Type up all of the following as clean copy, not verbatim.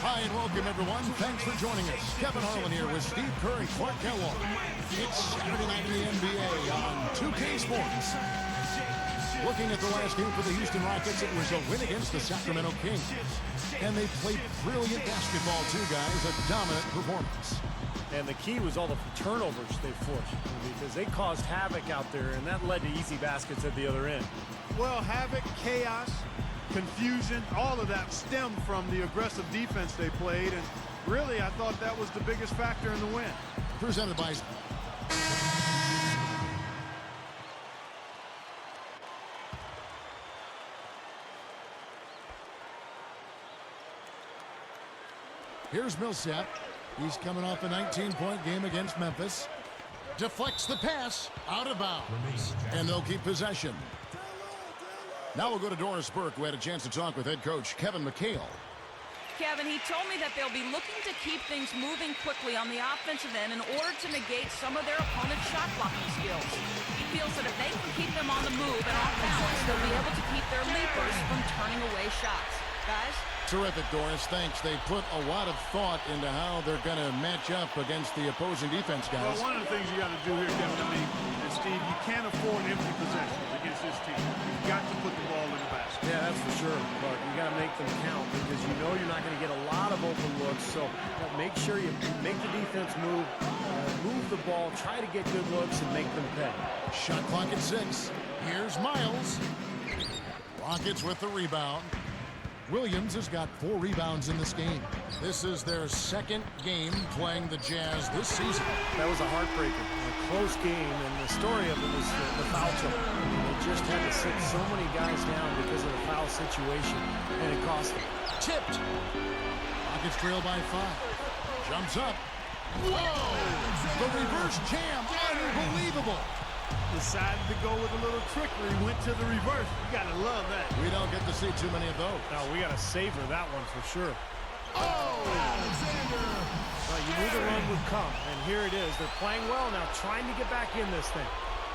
Hi and welcome everyone. Thanks for joining us. Kevin Harlan here with Steve Kerr and Clark Kellogg. It's Saturday night in the NBA on 2K Sports. Looking at the last game for the Houston Rockets, it was a win against the Sacramento Kings. And they played brilliant basketball too, guys. A dominant performance. And the key was all the turnovers they forced, because they caused havoc out there, and that led to easy baskets at the other end. Well, havoc, chaos, confusion, all of that stemmed from the aggressive defense they played, and really I thought that was the biggest factor in the win. Presented by... Here's Millsap. He's coming off a 19-point game against Memphis. Deflects the pass, out of bounds, and they'll keep possession. Now we'll go to Doris Burke, who had a chance to talk with head coach Kevin McHale. Kevin, he told me that they'll be looking to keep things moving quickly on the offensive end in order to negate some of their opponent's shot blocking skills. He feels that if they can keep them on the move and off balance, they'll be able to keep their leapers from turning away shots. Guys? Terrific, Doris. Thanks. They put a lot of thought into how they're going to match up against the opposing defense, guys. Well, one of the things you got to do here, Kevin, and Steve, you can't afford empty possessions against this team. You've got to put the ball in the basket. Yeah, that's for sure, Clark. You got to make them count, because you know you're not going to get a lot of open looks. So make sure you make the defense move the ball, try to get good looks, and make them pay. Shot clock at 6. Here's Miles. Rockets with the rebound. Williams has got 4 rebounds in this game. This is their second game playing the Jazz this season. That was a heartbreaker, a close game, and the story of it was the foul trouble. They just had to sit so many guys down because of the foul situation, and it cost them. Tipped. Rockets trail by 5. Jumps up. Whoa! The reverse jam. Unbelievable. Decided to go with a little trickery, went to the reverse. You gotta love that. We don't get to see too many of those. No, we gotta savor that one for sure. Oh! Alexander! Well, you knew the run would come, and here it is. They're playing well now, trying to get back in this thing.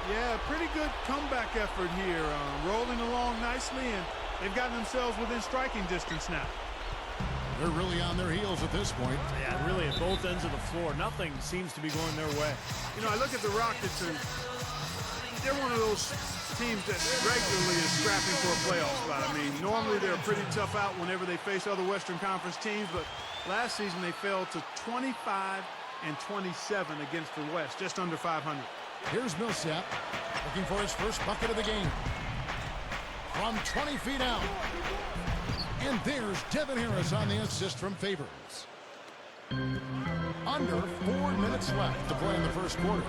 Yeah, pretty good comeback effort here. Rolling along nicely, and they've gotten themselves within striking distance now. They're really on their heels at this point. Yeah, really at both ends of the floor. Nothing seems to be going their way. You know, I look at the Rockets, and they're one of those teams that regularly is scrapping for a playoff spot. I mean, normally they're pretty tough out whenever they face other Western Conference teams, but last season they fell to 25 and 27 against the West, just under 500. Here's Millsap looking for his first bucket of the game. From 20 feet out. And there's Devin Harris on the assist from Favors. Under 4 minutes left to play in the first quarter.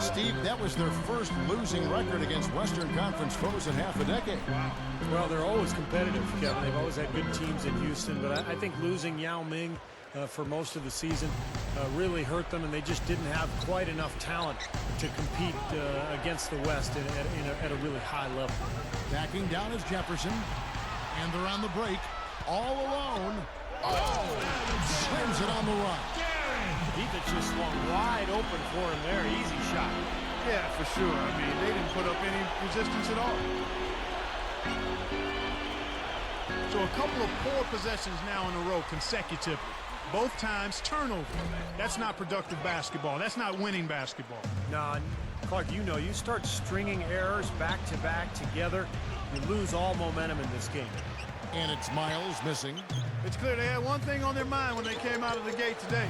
Steve, that was their first losing record against Western Conference foes in half a decade. Well, they're always competitive, Kevin. They've always had good teams in Houston, but I think losing Yao Ming for most of the season really hurt them, and they just didn't have quite enough talent to compete against the West at a really high level. Backing down is Jefferson, and they're on the break, all alone. Oh! Slams it on the run. Defense just swung wide open for him there. Easy shot. Yeah, for sure. I mean, they didn't put up any resistance at all. So a couple of poor possessions now in a row consecutively. Both times turnover. That's not productive basketball. That's not winning basketball. Nah, Clark, you know, you start stringing errors back-to-back together, you lose all momentum in this game. And it's Miles missing. It's clear they had one thing on their mind when they came out of the gate today.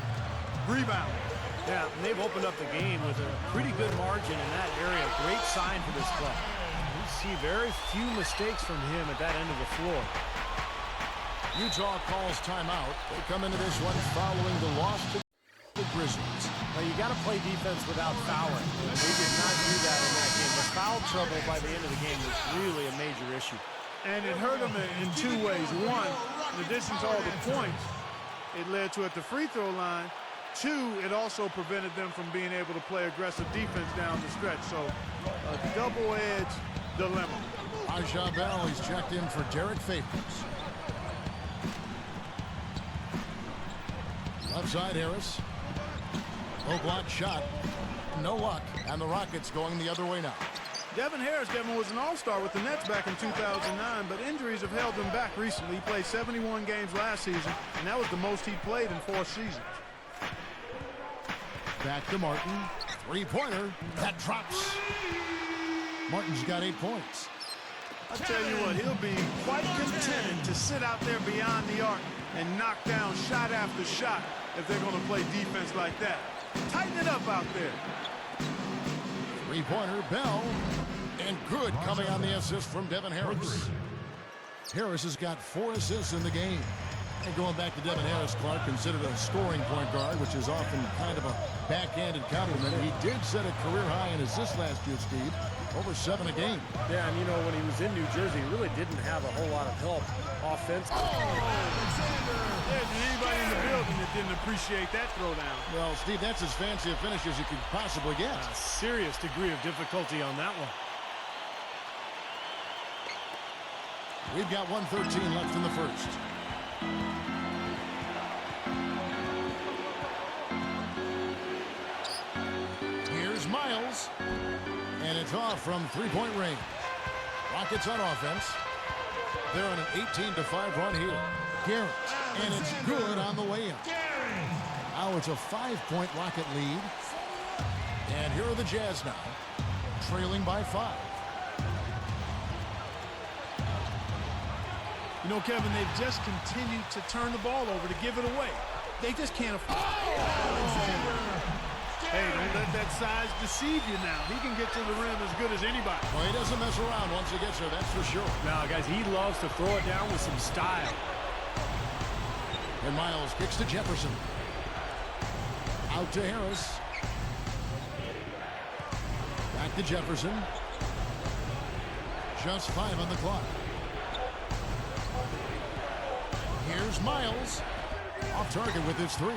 Rebound. Yeah, and they've opened up the game with a pretty good margin in that area. Great sign for this club. We see very few mistakes from him at that end of the floor. Utah calls timeout. They come into this one following the loss to the Grizzlies. Well, you got to play defense without fouling. They did not do that in that game. The foul trouble by the end of the game was really a major issue. And it hurt them in 2 ways. One, in addition to all the points, it led to at the free throw line. 2, it also prevented them from being able to play aggressive defense down the stretch. So, a double-edged dilemma. Aja Bell, he's checked in for Derek Favors. Left side, Harris. Low block shot. No luck. And the Rockets going the other way now. Devin Harris, Kevin, was an all-star with the Nets back in 2009, but injuries have held him back recently. He played 71 games last season, and that was the most he played in 4 seasons. Back to Martin. Three-pointer. That drops. Martin's got 8 points. I tell you what, he'll be quite content to sit out there beyond the arc and knock down shot after shot if they're going to play defense like that. Tighten it up out there. Three-pointer, Bell. And good coming on the assist from Devin Harris. Harris has got 4 assists in the game. And going back to Devin Harris, Clark, considered a scoring point guard, which is often kind of a backhanded compliment. He did set a career high in assists last year, Steve. Over 7 a game. Yeah, and you know, when he was in New Jersey, he really didn't have a whole lot of help offensively. There's anybody in the building that didn't appreciate that throwdown. Well, Steve, that's as fancy a finish as you could possibly get. A serious degree of difficulty on that one. We've got 1:13 left in the first. Here's Miles. And it's off from three-point range. Rockets on offense. They're on an 18-5 run here. Garrett. And it's good on the way in. Now it's a 5-point Rocket lead. And here are the Jazz now, trailing by 5. You know, Kevin, they've just continued to turn the ball over to give it away. They just can't afford Hey, don't let that size deceive you now. He can get to the rim as good as anybody. Well, he doesn't mess around once he gets there, that's for sure. Now, guys, he loves to throw it down with some style. And Miles kicks to Jefferson. Out to Harris. Back to Jefferson. Just 5 on the clock. Here's Miles. Off target with his 3.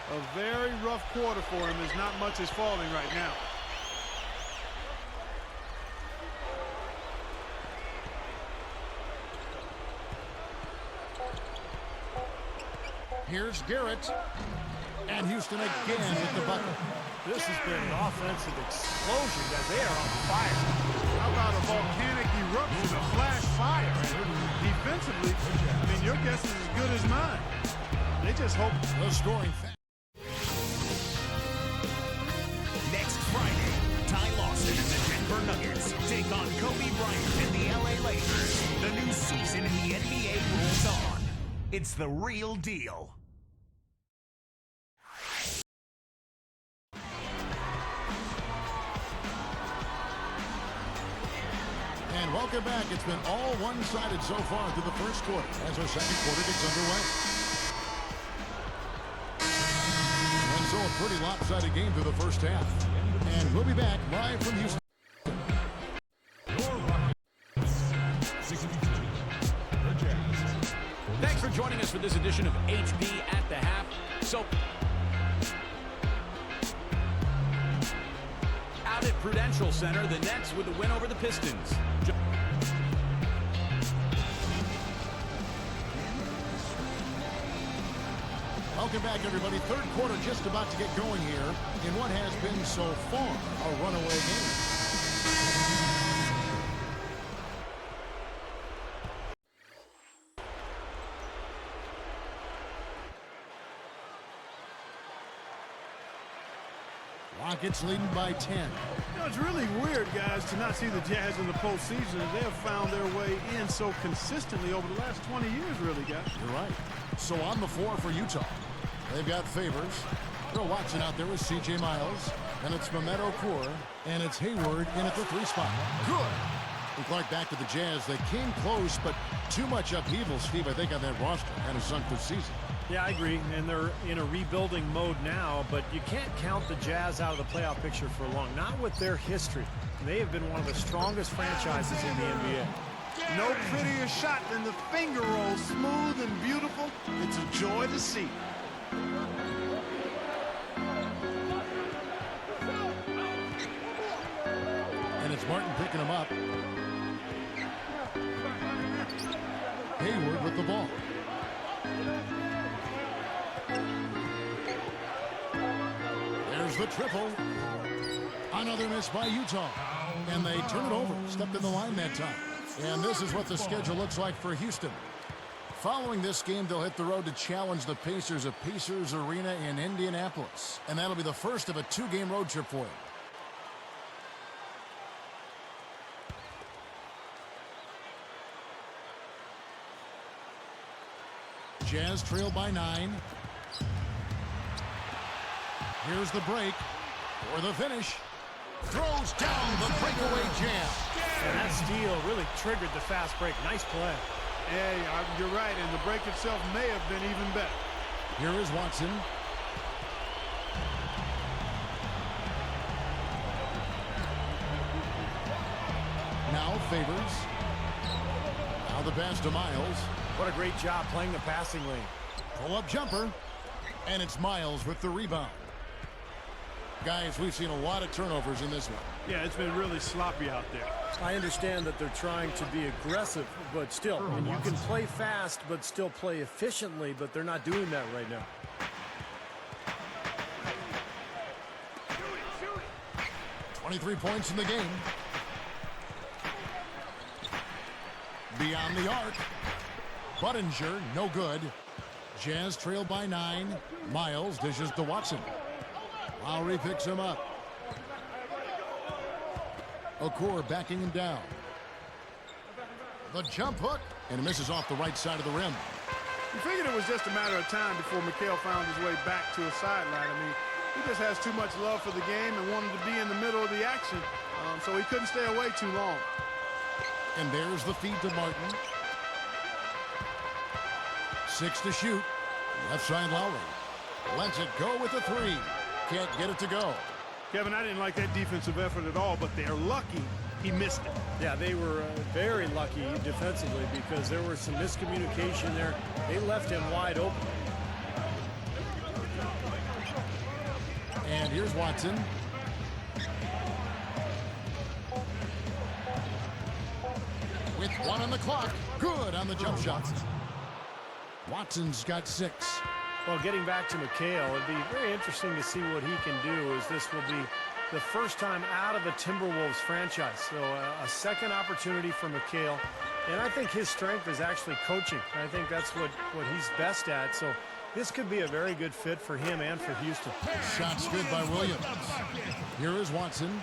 A very rough quarter for him as not much is falling right now. Here's Garrett. And Houston again with the bucket. This has been an offensive explosion, guys. They are on fire. How about a volcanic eruption, a flash fire? Defensively, I mean, your guess is as good as mine. They just hope the scoring. Next Friday, Ty Lawson and the Denver Nuggets take on Kobe Bryant and the LA Lakers. The new season in the NBA rolls on. It's the real deal. And welcome back. It's been all one-sided so far through the first quarter as our second quarter gets underway. And so a pretty lopsided game through the first half. And we'll be back live from Houston. Thanks for joining us for this edition of HB at the Half. So, out at Prudential Center, the Nets with a win over the Pistons. Welcome back, everybody. Third quarter just about to get going here in what has been so far a runaway game. Rockets leading by 10. You know, it's really weird, guys, to not see the Jazz in the postseason. They have found their way in so consistently over the last 20 years, really, guys. You're right. So on the floor for Utah, they've got Favors. Earl Watson out there with C.J. Miles. And it's Mehmet Okur. And it's Hayward in at the 3 spot. Good. And Clark back to the Jazz. They came close, but too much upheaval, Steve, I think, on that roster. Kind of sunk this season. Yeah, I agree, and they're in a rebuilding mode now, but you can't count the Jazz out of the playoff picture for long, not with their history. They have been one of the strongest franchises in the NBA. No prettier shot than the finger roll, smooth and beautiful. It's a joy to see. And it's Martin picking him up. Hayward with the ball. There's the triple. Another miss by Utah. And they turn it over. Stepped in the line that time. And this is what the schedule looks like for Houston. Following this game, they'll hit the road to challenge the Pacers at Pacers Arena in Indianapolis. And that'll be the first of a 2-game road trip for them. Jazz trail by 9. Here's the break for the finish. Throws down the breakaway jam. And that steal really triggered the fast break. Nice play. Yeah, you're right, and the break itself may have been even better. Here is Watson. Now Favors. Now the pass to Miles. What a great job playing the passing lane. Pull-up jumper. And it's Miles with the rebound. Guys, we've seen a lot of turnovers in this one. Yeah, it's been really sloppy out there. I understand that they're trying to be aggressive, but still, and you can play fast but still play efficiently, but they're not doing that right now. 23 points in the game. Beyond the arc. Buttinger, no good. Jazz trail by 9. Miles dishes to Watson. Lowry picks him up. Okur backing him down. The jump hook, and misses off the right side of the rim. You figured it was just a matter of time before Mikal found his way back to a sideline. I mean, he just has too much love for the game and wanted to be in the middle of the action, so he couldn't stay away too long. And there's the feed to Martin. 6 to shoot. Left side Lowry. Lets it go with the 3. Can't get it to go. Kevin, I didn't like that defensive effort at all, but they're lucky he missed it. Yeah, they were very lucky defensively because there was some miscommunication there. They left him wide open. And here's Watson. With 1 on the clock. Good on the jump shot. Watson's got 6. Well, getting back to McHale, it'd be very interesting to see what he can do, as this will be the first time out of the Timberwolves franchise. So a second opportunity for McHale. And I think his strength is actually coaching. I think that's what he's best at. So this could be a very good fit for him and for Houston. Shots good by Williams. Here is Watson.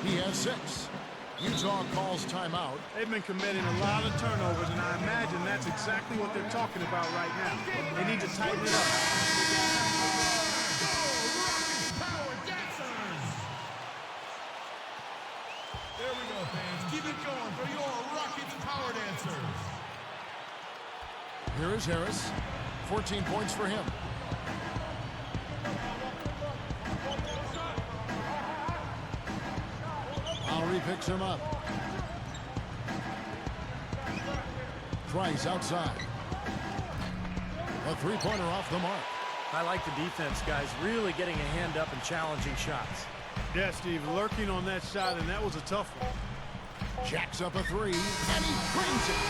He has 6. Utah calls timeout. They've been committing a lot of turnovers, and I imagine that's exactly what they're talking about right now. They need to tighten it up. There we go, fans. Keep it going for your Rockets Power Dancers. Here is Harris. 14 points for him. Lowry picks him up. Price outside. A 3-pointer off the mark. I like the defense, guys, really getting a hand up and challenging shots. Yeah, Steve, lurking on that shot, and that was a tough one. Jacks up a 3, and he brings it.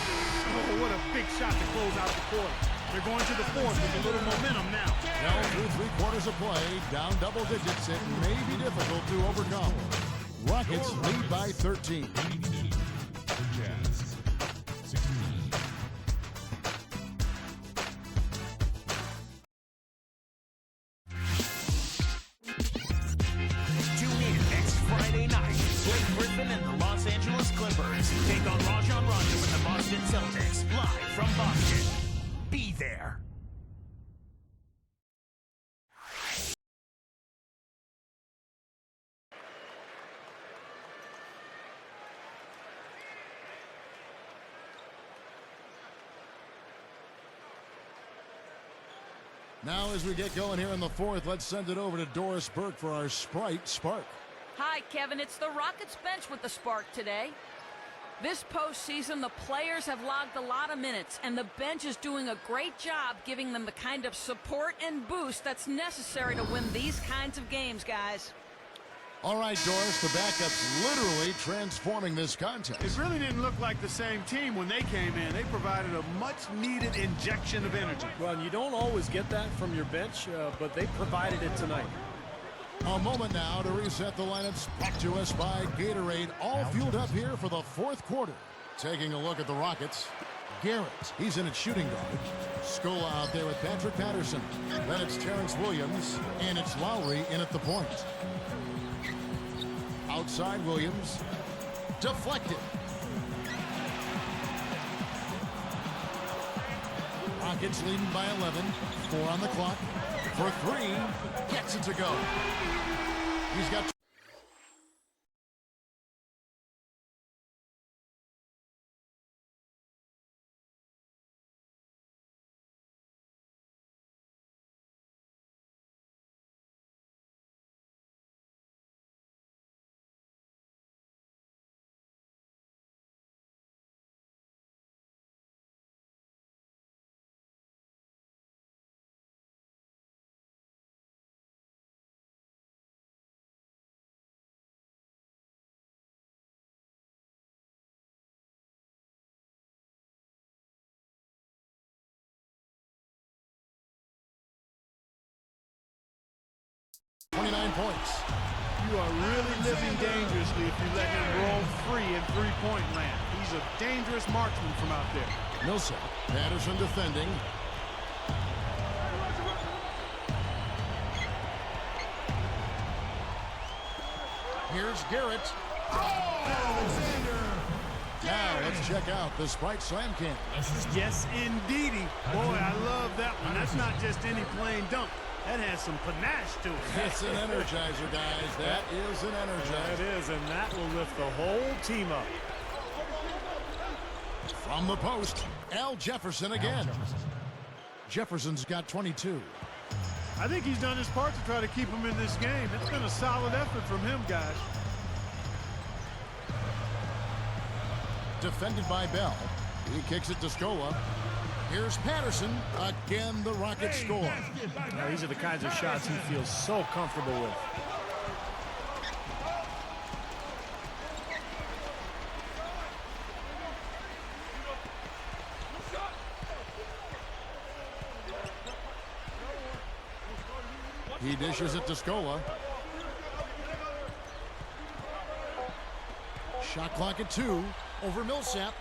Oh, what a big shot to close out the quarter. They're going to the 4th with a little momentum now. Well, through 3 quarters of play, down double digits, it may be difficult to overcome. Rockets lead by 13. Jazz. 16. Tune in next Friday night. Blake Griffin and the Los Angeles Clippers take on Rajon Rondo and the Boston Celtics live from Boston. Be there. Now as we get going here in the 4th, let's send it over to Doris Burke for our Sprite Spark. Hi, Kevin. It's the Rockets bench with the spark today. This postseason, the players have logged a lot of minutes, and the bench is doing a great job giving them the kind of support and boost that's necessary to win these kinds of games, guys. All right, Doris, the backup's literally transforming this contest. It really didn't look like the same team when they came in. They provided a much-needed injection of energy. Well, you don't always get that from your bench, but they provided it tonight. A moment now to reset the lineups. Brought to us by Gatorade. All fueled up here for the fourth quarter. Taking a look at the Rockets. Garrett, he's in at shooting guard. Scola out there with Patrick Patterson. Then it's Terrence Williams, and it's Lowry in at the point. Outside Williams. Deflected. Rockets leading by 11. 4 on the clock. For 3. Gets it to go. He's got... points. You are really living dangerously if you let him roll free in three-point land. He's a dangerous marksman from out there. Millsap. Patterson defending. Here's Garrett. Now let's check out the Sprite Slam Can. Yes, indeedy. Boy, I love that one. That's not just any plain dunk. That has some panache to it. It's an energizer, guys. That is an energizer. That is, and that will lift the whole team up. From the post, Al Jefferson again. Jefferson's got 22. I think he's done his part to try to keep him in this game. It's been a solid effort from him, guys. Defended by Bell. He kicks it to Scola. Here's Patterson. Again, the Rockets score. Now, these are the kinds of shots he feels so comfortable with. He dishes it to Scola. Shot clock at 2. Over Millsap.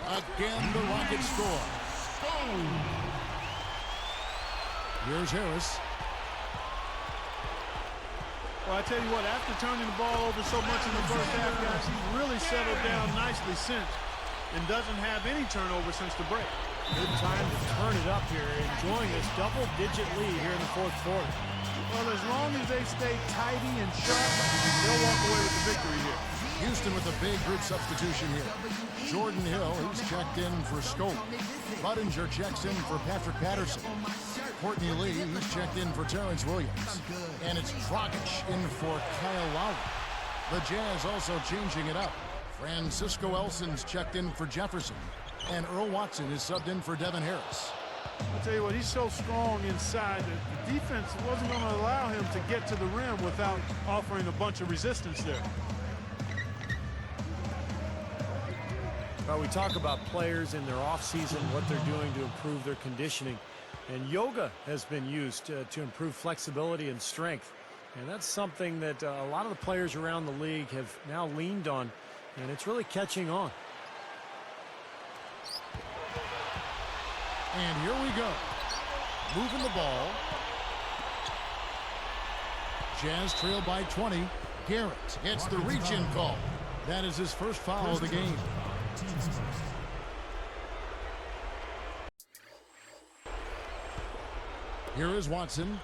Again, the Rockets score. Here's Harris. Well, I tell you what, after turning the ball over so much in the first half, guys, he's really settled down nicely since and doesn't have any turnover since the break. Good time to turn it up here, enjoying this double-digit lead here in the fourth quarter. Well, as long as they stay tidy and sharp, they'll walk away with the victory here. Houston with a big group substitution here. Jordan Hill, he's checked in for Scola. Budinger checks in for Patrick Patterson. Courtney Lee, he's checked in for Terrence Williams. And it's Dragic in for Kyle Lowry. The Jazz also changing it up. Francisco Elson's checked in for Jefferson. And Earl Watson is subbed in for Devin Harris. I'll tell you what, he's so strong inside that the defense wasn't going to allow him to get to the rim without offering a bunch of resistance there. Well, we talk about players in their offseason, what they're doing to improve their conditioning. And yoga has been used to improve flexibility and strength. And that's something that a lot of the players around the league have now leaned on. And it's really catching on. And here we go. Moving the ball. Jazz trail by 20. Garrett gets the reach-in call. That is his first foul of the game. Here is Watson.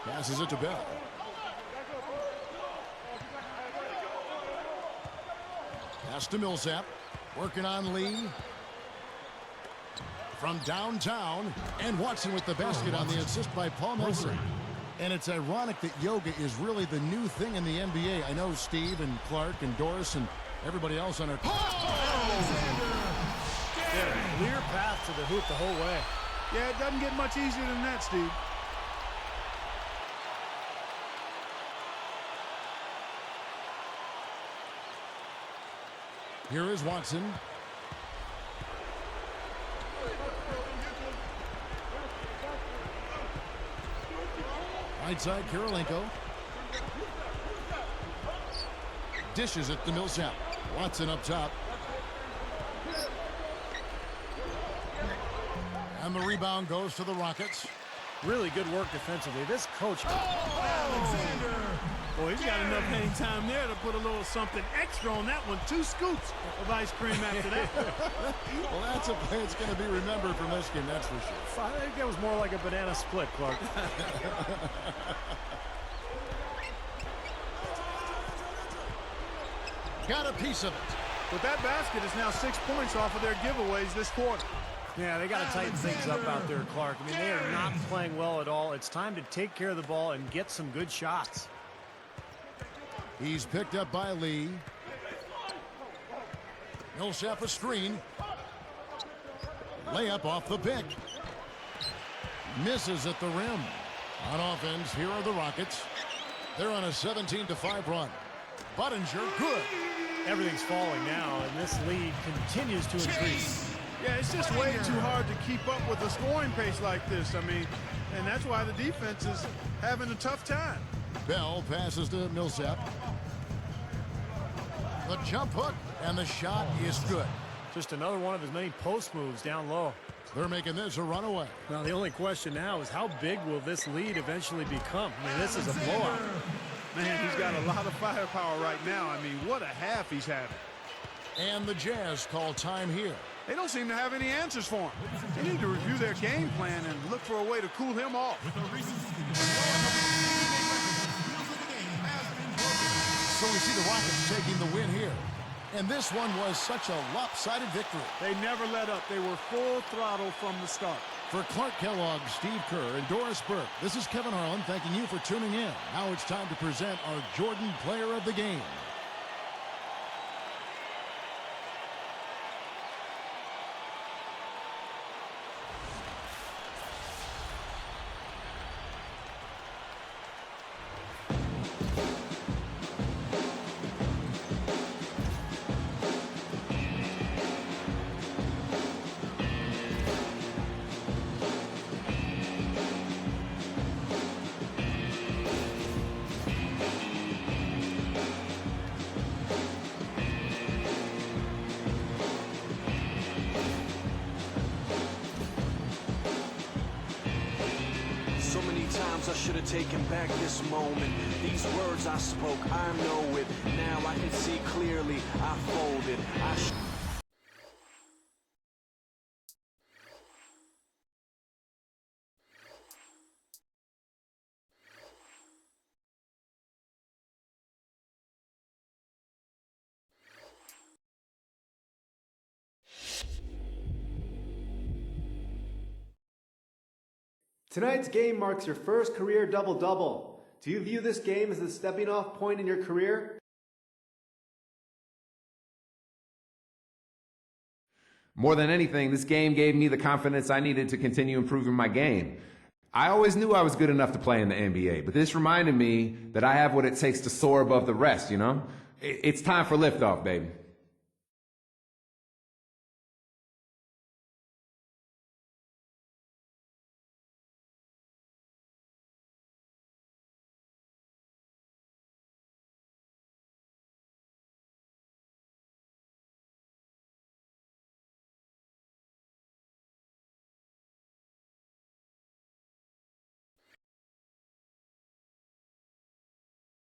Passes it to Bell. Pass to Millsap. Working on Lee. From downtown. And Watson with the basket on the assist by Paul Nelson. And it's ironic that yoga is really the new thing in the NBA. I know Steve and Clark and Doris and everybody else on our... Yeah, clear path to the hoop the whole way. Yeah, it doesn't get much easier than that, Steve. Here is Watson. Right side, Kirilenko. Dishes it to Millsap. Watson up top. And the rebound goes to the Rockets. Really good work defensively. This coach... Alexander! Boy, he's got enough hang time there to put a little something extra on that one. 2 scoops of ice cream after that. Well, that's a play that's going to be remembered from this game, that's for sure. I think that was more like a banana split, Clark. Got a piece of it. But that basket is now 6 points off of their giveaways this quarter. Yeah, they got to tighten things up out there, Clark. I mean, they are not playing well at all. It's time to take care of the ball and get some good shots. He's picked up by Lee. Millsap a screen. Layup off the pick. Misses at the rim. On offense, here are the Rockets. They're on a 17-5 run. Buttinger, good. Everything's falling now, and this lead continues to increase. Yeah, it's just way too hard to keep up with a scoring pace like this. I mean, and that's why the defense is having a tough time. Bell passes to Millsap. The jump hook, and the shot is good. Just another one of his many post moves down low. They're making this a runaway. Now, the only question now is how big will this lead eventually become? I mean, this is a blowout. Man, he's got a lot of firepower right now. I mean, what a half he's having. And the Jazz call time here. They don't seem to have any answers for him. They need to review their game plan and look for a way to cool him off. So we see the Rockets taking the win here. And this one was such a lopsided victory. They never let up. They were full throttle from the start. For Clark Kellogg, Steve Kerr, and Doris Burke, this is Kevin Harlan thanking you for tuning in. Now it's time to present our Jordan Player of the Game. I should have taken back this moment. These words I spoke, I know it. Now I can see clearly. I folded. Tonight's game marks your first career double-double. Do you view this game as a stepping-off point in your career? More than anything, this game gave me the confidence I needed to continue improving my game. I always knew I was good enough to play in the NBA, but this reminded me that I have what it takes to soar above the rest, you know? It's time for liftoff, baby.